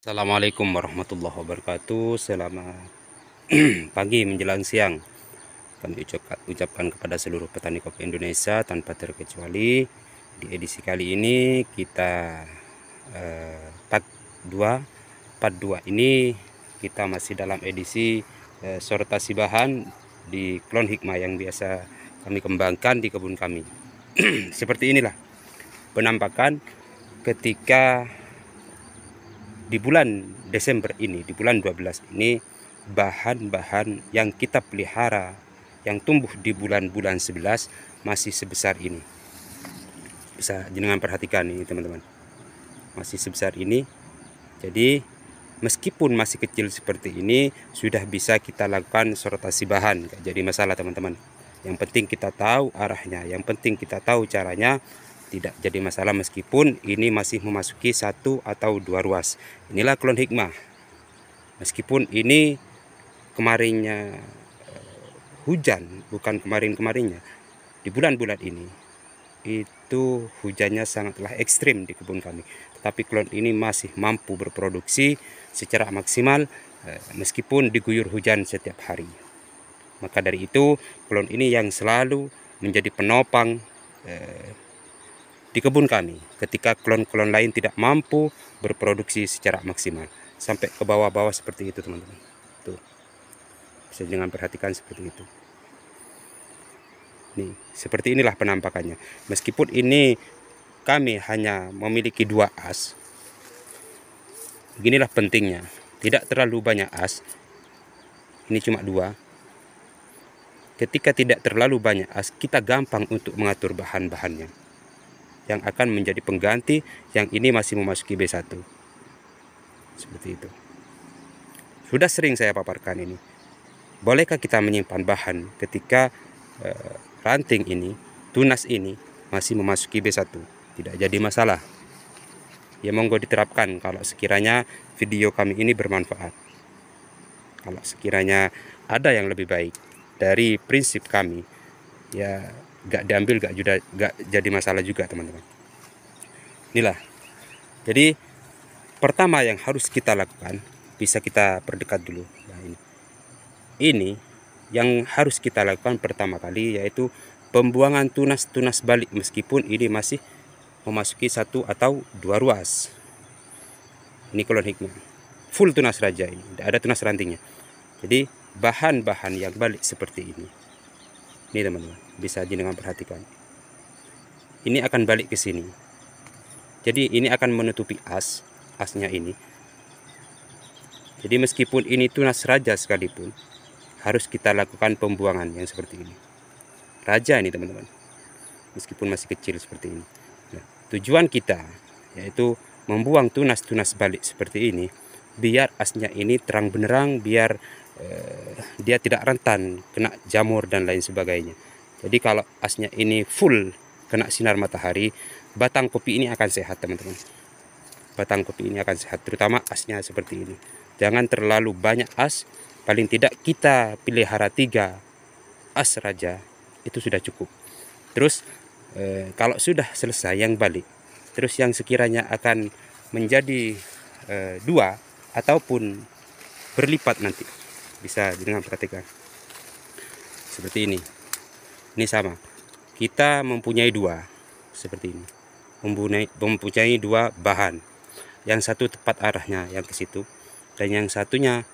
Assalamualaikum warahmatullahi wabarakatuh. Selamat pagi menjelang siang. Kami ucapkan kepada seluruh petani kopi Indonesia tanpa terkecuali. Di edisi kali ini kita part 2 ini kita masih dalam edisi sortasi bahan di klon hikmah yang biasa kami kembangkan di kebun kami. Seperti inilah penampakan ketika di bulan Desember ini, di bulan 12 ini, bahan-bahan yang kita pelihara yang tumbuh di bulan-bulan 11 masih sebesar ini. Bisa jenengan perhatikan ini teman-teman, masih sebesar ini. Jadi meskipun masih kecil seperti ini, sudah bisa kita lakukan sortasi bahan, gak jadi masalah teman-teman. Yang penting kita tahu arahnya, yang penting kita tahu caranya. Tidak jadi masalah meskipun ini masih memasuki 1 atau 2 ruas. Inilah klon hikmah. Meskipun ini kemarinnya hujan, bukan kemarin-kemarinnya, di bulan-bulan ini itu hujannya sangatlah ekstrim di kebun kami. Tetapi klon ini masih mampu berproduksi secara maksimal meskipun diguyur hujan setiap hari. Maka dari itu klon ini yang selalu menjadi penopang di kebun kami ketika klon-klon lain tidak mampu berproduksi secara maksimal. Sampai ke bawah-bawah seperti itu teman-teman. Tuh, bisa jangan perhatikan seperti itu. Nih, seperti inilah penampakannya. Meskipun ini kami hanya memiliki 2 as, beginilah pentingnya. Tidak terlalu banyak as, ini cuma 2. Ketika tidak terlalu banyak as, kita gampang untuk mengatur bahan-bahannya yang akan menjadi pengganti yang ini masih memasuki B1. Seperti itu. Sudah sering saya paparkan ini. Bolehkah kita menyimpan bahan ketika ranting ini, tunas ini masih memasuki B1? Tidak jadi masalah. Ya monggo diterapkan kalau sekiranya video kami ini bermanfaat. Kalau sekiranya ada yang lebih baik dari prinsip kami, ya gak diambil, gak jadi masalah juga teman-teman. Inilah. Jadi pertama yang harus kita lakukan, bisa kita perdekat dulu. Nah, ini yang harus kita lakukan pertama kali, yaitu pembuangan tunas-tunas balik meskipun ini masih memasuki 1 atau 2 ruas. Ini klon hikmah full tunas raja, ini tidak ada tunas rantingnya. Jadi bahan-bahan yang balik seperti ini teman-teman, bisa jenengan perhatikan. Ini akan balik ke sini. Jadi ini akan menutupi asnya ini. Jadi meskipun ini tunas raja sekalipun, harus kita lakukan pembuangan yang seperti ini. Raja ini teman-teman, meskipun masih kecil seperti ini. Nah, tujuan kita yaitu membuang tunas-tunas balik seperti ini, biar asnya ini terang benderang, biar dia tidak rentan kena jamur dan lain sebagainya. Jadi kalau asnya ini full kena sinar matahari, batang kopi ini akan sehat teman-teman. Batang kopi ini akan sehat, terutama asnya seperti ini. Jangan terlalu banyak as, paling tidak kita pelihara 3 as raja, itu sudah cukup. Terus kalau sudah selesai yang balik, terus yang sekiranya akan menjadi 2 ataupun berlipat nanti, bisa dengan perhatikan seperti ini. Ini sama, kita mempunyai 2 seperti ini, mempunyai 2 bahan. Yang satu tepat arahnya yang ke situ, dan yang satunya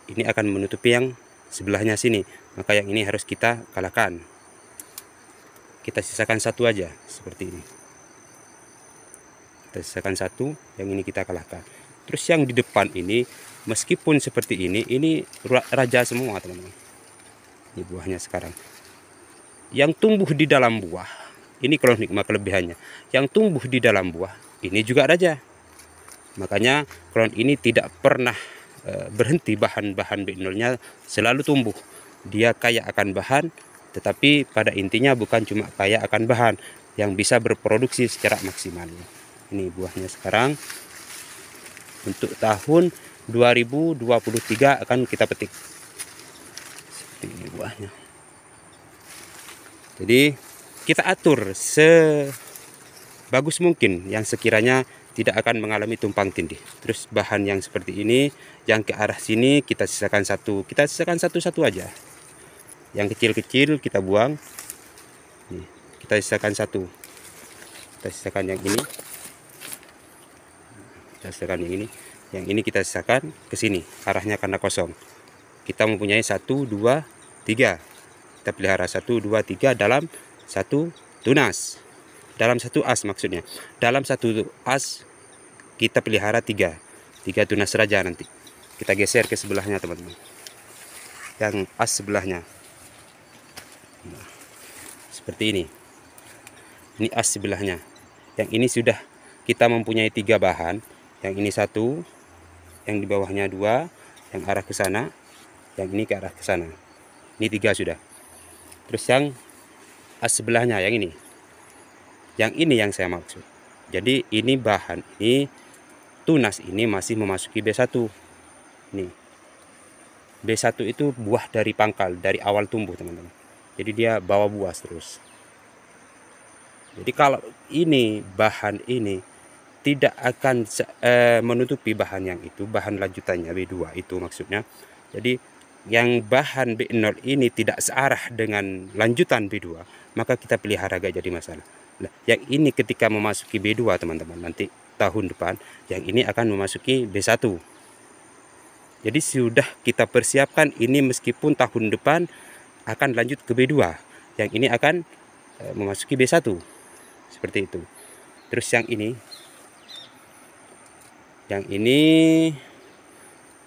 ini akan menutupi yang sebelahnya sini. Maka yang ini harus kita kalahkan. Kita sisakan 1 aja seperti ini. Kita sisakan 1, yang ini kita kalahkan. Terus yang di depan ini, meskipun seperti ini raja semua teman-teman. Ini buahnya sekarang. Yang tumbuh di dalam buah, ini klon hikmah kelebihannya. Yang tumbuh di dalam buah, ini juga raja. Makanya klon ini tidak pernah berhenti, bahan-bahan B0-nya selalu tumbuh. Dia kaya akan bahan, tetapi pada intinya bukan cuma kaya akan bahan, yang bisa berproduksi secara maksimal. Ini buahnya sekarang. Untuk tahun 2023 akan kita petik. Seperti ini buahnya. Jadi kita atur sebagus mungkin yang sekiranya tidak akan mengalami tumpang tindih. Terus bahan yang seperti ini, yang ke arah sini kita sisakan satu, satu aja. Yang kecil-kecil kita buang. Nih, kita sisakan satu. Kita sisakan yang ini. Kita sisakan yang ini. Yang ini kita sisakan ke sini, arahnya karena kosong. Kita mempunyai 1, 2, 3. Kita pelihara 1, 2, 3 dalam satu tunas. Dalam satu as maksudnya. Dalam satu as kita pelihara 3 tunas raja nanti. Kita geser ke sebelahnya teman-teman. Yang as sebelahnya. Nah, seperti ini. Ini as sebelahnya. Yang ini sudah kita mempunyai 3 bahan. Yang ini 1, yang di bawahnya 2, yang arah ke sana, yang ini ke arah ke sana. Ini 3 sudah. Terus yang as sebelahnya yang ini. Yang ini yang saya maksud. Jadi ini bahan, ini tunas ini masih memasuki B1. Nih. B1 itu buah dari pangkal, dari awal tumbuh teman-teman. Jadi dia bawa buah terus. Jadi kalau ini bahan ini tidak akan menutupi bahan yang itu, bahan lanjutannya B2 itu maksudnya. Jadi yang bahan B0 ini tidak searah dengan lanjutan B2, maka kita pelihara gak jadi masalah. Nah, yang ini ketika memasuki B2 teman-teman, nanti tahun depan yang ini akan memasuki B1. Jadi sudah kita persiapkan ini meskipun tahun depan akan lanjut ke B2, yang ini akan memasuki B1 seperti itu. Terus yang ini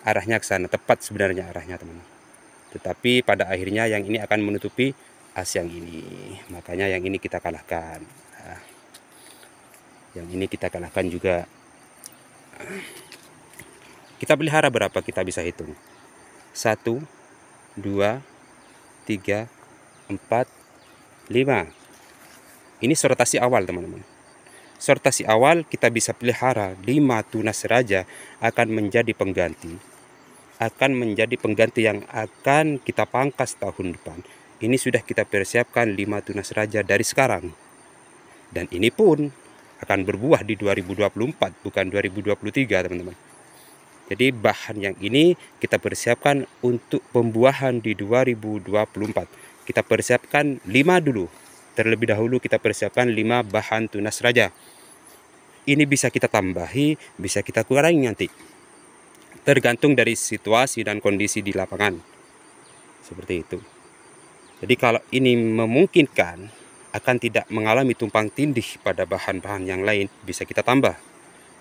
arahnya ke sana, tepat sebenarnya arahnya teman-teman. Tetapi pada akhirnya yang ini akan menutupi as yang ini, makanya yang ini kita kalahkan. Nah, yang ini kita kalahkan juga. Kita pelihara berapa kita bisa hitung. 1, 2, 3, 4, 5. Ini sortasi awal teman-teman. Sortasi awal kita bisa pelihara 5 tunas raja akan menjadi pengganti. Akan menjadi pengganti yang akan kita pangkas tahun depan. Ini sudah kita persiapkan 5 tunas raja dari sekarang. Dan ini pun akan berbuah di 2024, bukan 2023 teman-teman. Jadi bahan yang ini kita persiapkan untuk pembuahan di 2024. Kita persiapkan 5 dulu. Terlebih dahulu kita persiapkan 5 bahan tunas raja. Ini bisa kita tambahi, bisa kita kurangi nanti. Tergantung dari situasi dan kondisi di lapangan. Seperti itu. Jadi kalau ini memungkinkan, akan tidak mengalami tumpang tindih pada bahan-bahan yang lain, bisa kita tambah.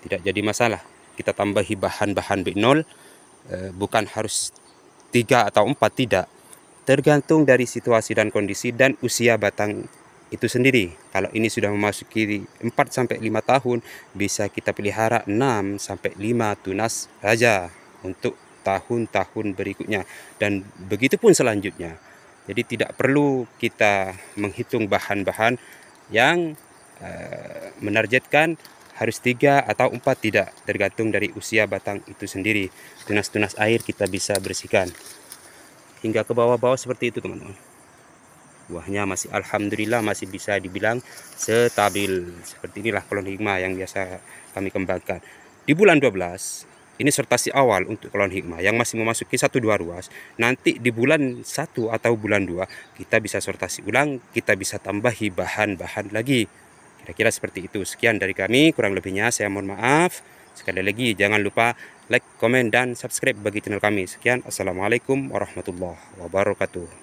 Tidak jadi masalah. Kita tambahi bahan-bahan B0, bukan harus 3 atau 4, tidak. Tergantung dari situasi dan kondisi dan usia batang itu sendiri. Kalau ini sudah memasuki 4-5 tahun, bisa kita pelihara 6-5 tunas raja untuk tahun-tahun berikutnya. Dan begitu pun selanjutnya. Jadi tidak perlu kita menghitung bahan-bahan yang menargetkan harus 3 atau 4, tidak. Tergantung dari usia batang itu sendiri. Tunas-tunas air kita bisa bersihkan. Hingga ke bawah-bawah seperti itu teman-teman. Buahnya masih alhamdulillah masih bisa dibilang stabil. Seperti inilah kolon hikmah yang biasa kami kembangkan. Di bulan 12, ini sortasi awal untuk kolon hikmah yang masih memasuki 1-2 ruas. Nanti di bulan 1 atau bulan 2 kita bisa sortasi ulang, kita bisa tambahi bahan-bahan lagi. Kira-kira seperti itu. Sekian dari kami, kurang lebihnya saya mohon maaf. Sekali lagi jangan lupa like, komen, dan subscribe bagi channel kami. Sekian, assalamualaikum warahmatullahi wabarakatuh.